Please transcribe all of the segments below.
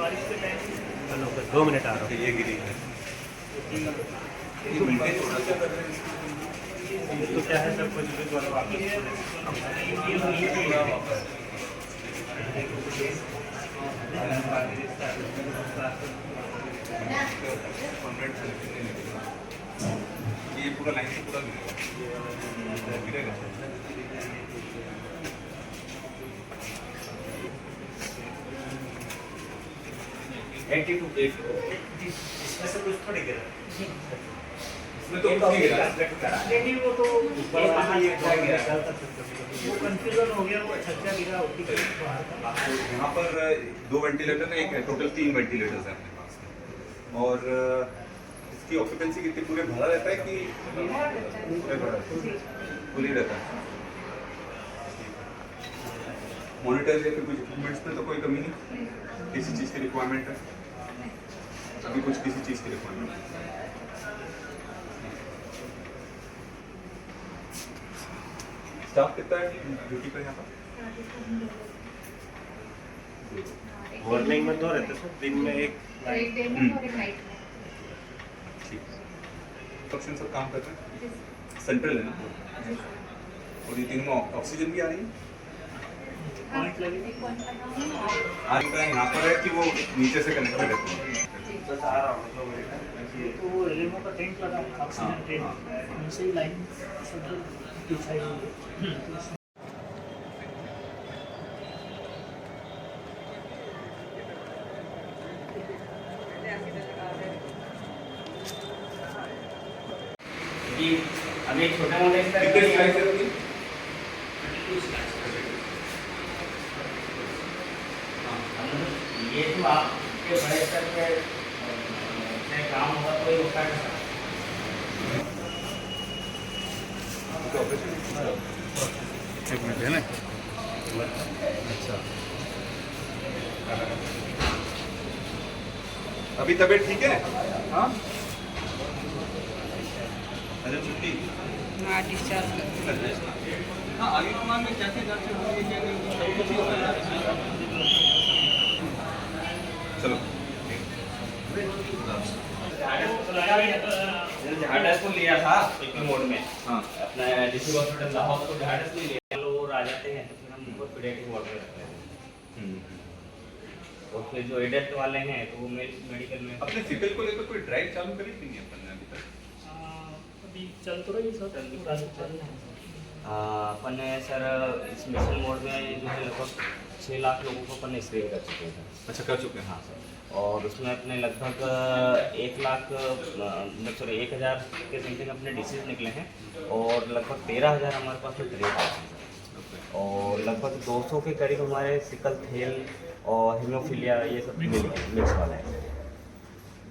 चलो 2 मिनट आ रहा हूँ। ये गिरी है तो क्या है सब कुछ ये पूरा लाइन से पूरा गिरेगा। इसमें से कुछ थोड़ी गिरा, इसमें तो कुछ नहीं गिरा। नहीं वो तो वो कंफ्यूजन हो गया, वो छज्जा गिरा होती है। यहाँ पर 2 वेंटिलेटर है, एक है, टोटल 3 वेंटिलेटर्स हैं अपने पास। और इसकी ऑक्यूपेंसी कितनी, पूरे भरा रहता है कि पूरी रहता है? मॉनिटर या फिर कुछ इक्विपमेंट्स में तो कोई कमी नहीं? किसी चीज़ की रिक्वायरमेंट है अभी, कुछ किसी चीज़ की रिक्वायरमेंट है? स्टाफ कितना है ड्यूटी पर यहाँ पर? मॉर्निंग में 2 रहते सर, दिन में एक डे में और एक नाइट में। ठीक है। ऑक्सीजन सब काम कर रहे हैं, सेंट्रल है ना? और ये तीनों में ऑक्सीजन भी आ रही है? पॉइंट लगे आज का यहाँ पर है कि वो नीचे से कनेक्टेड है? बस आ रहा हूँ 2 मिनट। तो वो रेमो का टेंट लगा है, ऑक्सीजन टेंट, नीचे ही लाइन सब बिछाई हुई है। अभी छोटे मोटे कितने स्लाइस है उसकी? ये तो आपके बड़े स्तर पे काम होगा तो ही होता है। एक मिनट है ना। अच्छा, अभी तबीयत ठीक है? हाँ, अच्छा छुट्टी। हाँ डिस्चार्ज कर। हाँ, आयुष्मान में क्या क्या जांचें हो रही है, क्या नहीं हो रही है, सब कुछ ही होता है। चलो झाड़स को लिया था एक मोड में, हाँ, अपना डिस्ट्रिक्ट हॉस्पिटल लाहौर को झाड़स नहीं लिया, लोग आ जाते हैं तो फिर हम उनको पीडियाट्रिक वार्ड में रखते हैं। और फिर जो एडेल्ट वाले हैं तो वो मेडिकल में। अपने सिकल को लेकर कोई ड्राइव चालू करी थी नहीं अपन ने अभी तक? अभी चल तो रही सर, अपन ने सर इस मिशन मोड में जो है लगभग 6 लाख लोगों को अपन ने स्क्रीन कर चुके हैं। अच्छा, कर चुके हैं। हाँ सर, और उसमें अपने लगभग 1 लाख सॉरी 1000 के समथिंग अपने डिसीज निकले हैं, और लगभग 13,000 हमारे पास में ट्रेड है, और लगभग 200 के करीब हमारे सिकल थेल और हीमोफीलिया ये सब मिक्स वाला है।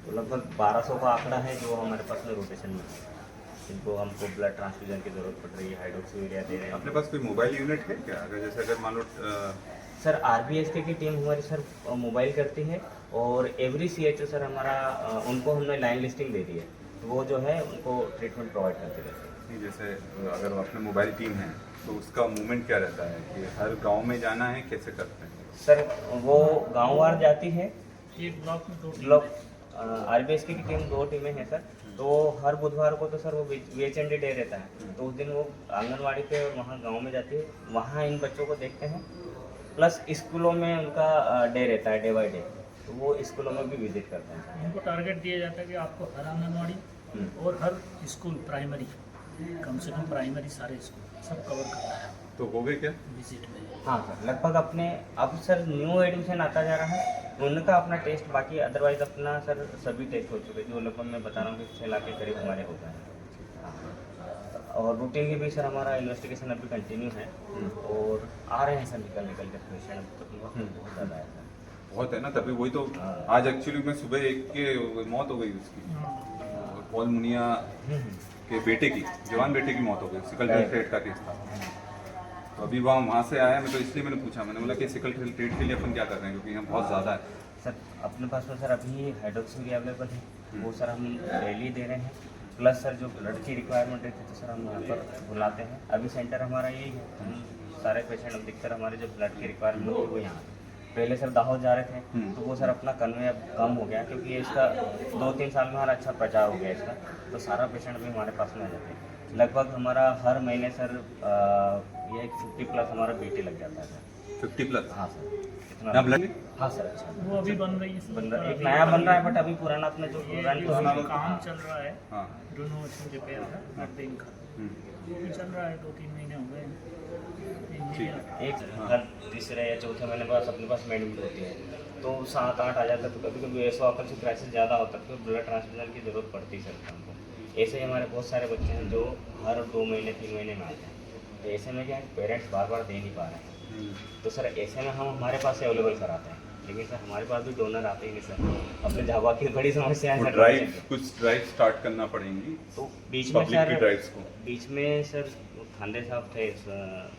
तो लगभग 1200 का आंकड़ा है जो हमारे पास में रोटेशन में है, जिनको हमको ब्लड ट्रांसफ्यूजन की ज़रूरत पड़ रही है, हाइड्रोक्सीयूरिया दे रहे हैं। अपने पास कोई मोबाइल यूनिट है क्या? अगर जैसे अगर मान लो सर आरबीएसके की टीम हमारी सर मोबाइल करती है, और एवरी सीएचओ सर हमारा उनको हमने लाइन लिस्टिंग दे दी है, तो वो जो है उनको ट्रीटमेंट प्रोवाइड करते रहते हैं। नहीं, जैसे अगर अपने मोबाइल टीम है तो उसका मूवमेंट क्या रहता है कि हर गांव में जाना है, कैसे करते हैं? सर वो गांव-वार जाती है, एक ब्लॉक में 2 ब्लॉक आरबीएसके की टीम 2 टीमें हैं सर, तो हर बुधवार को तो सर वो वीएचएनडी डे रहता है, तो उस दिन वो आंगनवाड़ी पे और वहाँ गांव में जाती है, वहाँ इन बच्चों को देखते हैं, प्लस स्कूलों में उनका डे रहता है, डे बाय डे, तो वो स्कूलों में भी विजिट करते हैं। उनको टारगेट दिया जाता है कि आपको हर आंगनवाड़ी और हर स्कूल प्राइमरी, कम से कम प्राइमरी सारे स्कूल सब कवर करना है तो हो गए क्या? विजिट में। हाँ सर, लगभग अपने अब सर न्यू एडमिशन आता जा रहा है, उनका अपना टेस्ट, बाकी अदरवाइज अपना सर सभी टेस्ट हो चुके हैं, जो लगभग मैं बता रहा हूँ कि 6 लाख के करीब हमारे हो गए हैं। हाँ, और रूटीन के भी सर हमारा इन्वेस्टिगेशन अभी कंटिन्यू है, और आ रहे हैं सर निकल के पेशेंट, अभी तक बहुत ज़्यादा है सर। बहुत है ना, तभी वही तो आज एक्चुअली में सुबह एक के मौत हो गई उसकी, पॉल मुनिया के बेटे की, जवान बेटे की मौत हो गई, सिकल सेल ट्रेट का केस था। तो अभी वहाँ से आया मैं, तो इसलिए मैंने पूछा, मैंने बोला कि सिकल सेल ट्रेट के लिए अपन क्या कर रहे हैं, क्योंकि यहाँ बहुत ज़्यादा है। सर अपने पास में सर अभी हाइड्रोक्सीयूरिया अवेलेबल है, वो सर हम डेली दे रहे हैं, प्लस सर जो ब्लड की रिक्वायरमेंट रहती है तो सर हम यहाँ पर बुलाते हैं। अभी सेंटर हमारा यही है, हम सारे पेशेंट अधिकतर हमारे जो ब्लड की रिक्वायरमेंट होती है वो यहाँ पहले सर दाहोद जा रहे थे तो वो सर अपना कन्वे अब कम हो गया क्योंकि ये इसका 2-3 साल में हमारा अच्छा प्रचार हो गया इसका, तो सारा पेशेंट भी हमारे पास में आ जाते हैं। लगभग हमारा हर महीने सर ये 50+ हमारा बीटी लग जाता है सर। 50+? हाँ सर, ना इतना ब्लड? हाँ सर। अच्छा वो अभी बन रही है सर। बन रहा, एक नया बन रहा है बट अभी पुराना अपने जो ये पुराना जो काम चल रहा है हाँ। रिनोवेशन रिपेयर का ब्लड बैंक का, वो भी चल रहा है, 2-3 महीने हो गए। इंजीनियर एक हर तीसरे या चौथे महीने पास अपने पास मेडिकल होती है तो 7-8 आ जाता है, तो कभी कभी ऐसा होकर से क्राइसिस ज़्यादा होता है तो ब्लड ट्रांसफ्यूजन की ज़रूरत पड़ती है सर हमको। ऐसे ही हमारे बहुत सारे बच्चे हैं जो हर 2 महीने 3 महीने में आते हैं, तो ऐसे में क्या है पेरेंट्स बार बार दे नहीं पा रहे हैं, तो सर ऐसे में हम हमारे पास से अवेलेबल कराते हैं, लेकिन सर हमारे पास भी डोनर आते ही नहीं सर। अपने झाबा की बड़ी समस्या है सर। कुछ ड्राइव स्टार्ट करना पड़ेंगी तो बीच में पब्लिक सर की ड्राइव्स को। बीच में सर खांडे साहब थे,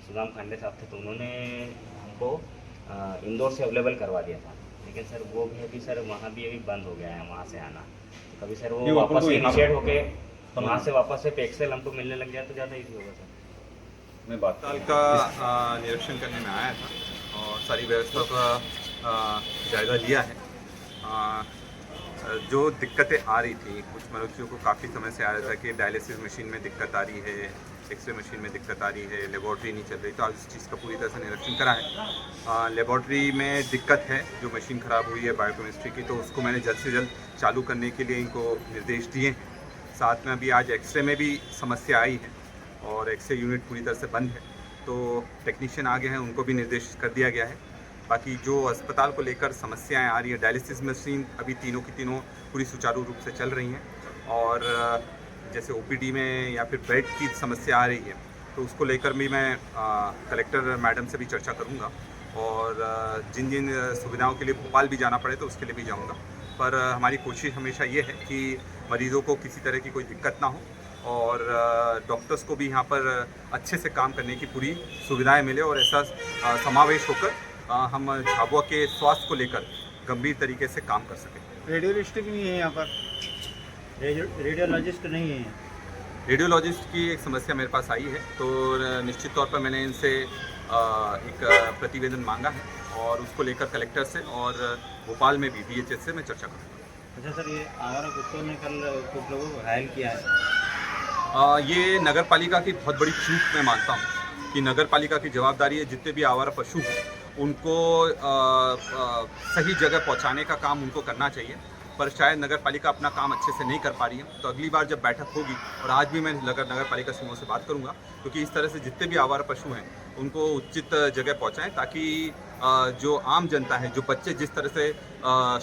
सुदाम खांडे साहब थे, तो उन्होंने हमको इंदौर से अवेलेबल करवा दिया था, लेकिन सर वो भी अभी सर वहाँ भी अभी बंद हो गया है वहाँ से आना। तो कभी सर ये वो अपन वापस को से यहाँ इनिशिएट होके वहाँ से वापस से पेक्सेल हमको मिलने लग गया तो ज़्यादा ईजी होगा सर। मैं बात साल का निरीक्षण करने में आया था और सारी व्यवस्था का जायज़ा लिया है। जो दिक्कतें आ रही थी, कुछ मनुष्यों को काफ़ी समय से आ रहा था कि डायलिसिस मशीन में दिक्कत आ रही है, एक्सरे मशीन में दिक्कत आ रही है, लेबॉर्ट्री नहीं चल रही, तो आज इस चीज़ का पूरी तरह से निरीक्षण करा है। लेबॉर्ट्री में दिक्कत है, जो मशीन ख़राब हुई है बायोकेमिस्ट्री की, तो उसको मैंने जल्द से जल्द चालू करने के लिए इनको निर्देश दिए हैं। साथ में अभी आज एक्सरे में भी समस्या आई है और एक्सरे यूनिट पूरी तरह से बंद है, तो टेक्नीशियन आ गए हैं, उनको भी निर्देश कर दिया गया है। बाकी जो अस्पताल को लेकर समस्याएं आ रही है, डायलिसिस मशीन अभी तीनों की तीनों पूरी सुचारू रूप से चल रही हैं और जैसे ओपीडी में या फिर बेड की समस्या आ रही है, तो उसको लेकर भी मैं कलेक्टर मैडम से भी चर्चा करूंगा और जिन जिन सुविधाओं के लिए भोपाल भी जाना पड़े तो उसके लिए भी जाऊंगा। पर हमारी कोशिश हमेशा ये है कि मरीज़ों को किसी तरह की कोई दिक्कत ना हो और डॉक्टर्स को भी यहाँ पर अच्छे से काम करने की पूरी सुविधाएं मिले और ऐसा समावेश होकर हम झाबुआ के स्वास्थ्य को लेकर गंभीर तरीके से काम कर सकें। रेडियोलिस्ट भी नहीं है यहाँ पर, रेडियोलॉजिस्ट नहीं है। रेडियोलॉजिस्ट की एक समस्या मेरे पास आई है, तो निश्चित तौर पर मैंने इनसे एक प्रतिवेदन मांगा है और उसको लेकर कलेक्टर से और भोपाल में भी BHS से मैं चर्चा करूँगा। अच्छा सर, ये आवारा कुत्तों ने कल कुछ लोगों को घायल किया है। ये नगर पालिका की बहुत बड़ी चूक मैं मानता हूँ कि नगर पालिका की जवाबदारी है जितने भी आवारा पशु हैं उनको सही जगह पहुँचाने का काम उनको करना चाहिए, पर शायद नगर पालिका अपना काम अच्छे से नहीं कर पा रही है। तो अगली बार जब बैठक होगी, और आज भी मैं नगर पालिका समूह से बात करूंगा, क्योंकि इस तरह से जितने भी आवारा पशु हैं उनको उचित जगह पहुंचाएं ताकि जो आम जनता है, जो बच्चे जिस तरह से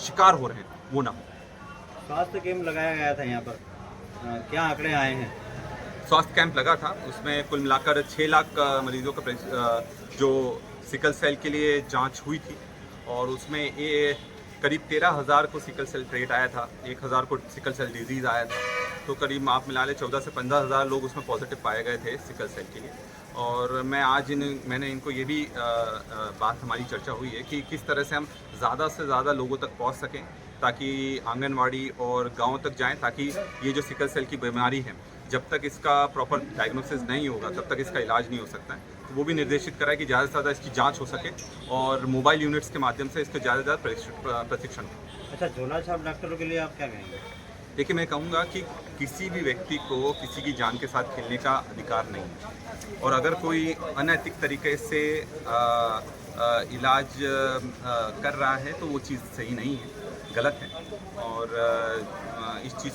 शिकार हो रहे हैं वो ना हो। स्वास्थ्य कैंप लगाया गया था यहाँ पर, क्या आंकड़े आए हैं? स्वास्थ्य कैंप लगा था, उसमें कुल मिलाकर 6 लाख मरीजों का जो सिकल सेल के लिए जांच हुई थी और उसमें ये करीब 13,000 को सिकल सेल ट्रेट आया था, 1,000 को सिकल सेल डिजीज़ आया था, तो करीब आप मिला ले 14 से 15,000 लोग उसमें पॉजिटिव पाए गए थे सिकल सेल के लिए। और मैं आज मैंने इनको ये भी बात हमारी चर्चा हुई है कि किस तरह से हम ज़्यादा से ज़्यादा लोगों तक पहुंच सकें ताकि आंगनवाड़ी और गाँव तक जाएं, ताकि ये जो सिकल सेल की बीमारी है जब तक इसका प्रॉपर डायग्नोसिस नहीं होगा तब तक इसका इलाज नहीं हो सकता है। तो वो भी निर्देशित करा है कि ज़्यादा से ज़्यादा इसकी जांच हो सके और मोबाइल यूनिट्स के माध्यम से इसके ज़्यादा से ज़्यादा प्रशिक्षण हो। अच्छा, झोला छाप डॉक्टरों के लिए आप क्या कहेंगे? देखिए, मैं कहूँगा कि किसी भी व्यक्ति को किसी की जान के साथ खेलने का अधिकार नहीं है और अगर कोई अनैतिक तरीके से इलाज कर रहा है तो वो चीज़ सही नहीं है, गलत है और इस चीज़